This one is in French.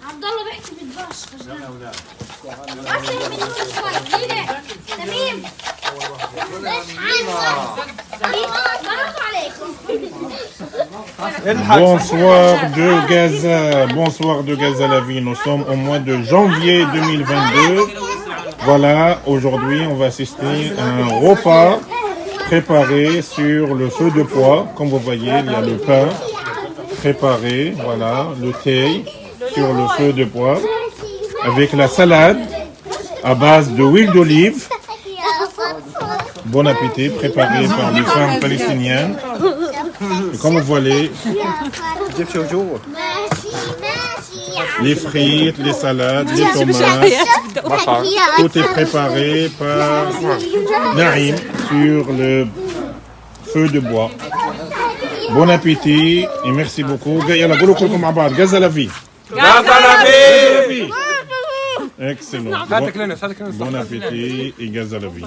عبد الله بيحكي بالباص اكثر من نور شوي. ليه تميم Bonsoir de Gaza la vie. Nous sommes au mois de janvier 2022. Voilà, aujourd'hui on va assister à un repas préparé sur le feu de bois. Comme vous voyez, il y a le pain préparé, voilà, le thé sur le feu de bois, avec la salade à base de huile d'olive. Bon appétit, préparé par les femmes palestiniennes. Et comme vous voyez, les frites, les salades, les tomates, tout est préparé par Naïm sur le feu de bois. Bon appétit et merci beaucoup. Gaza la vie. Excellent. Bon appétit et Gaza la vie.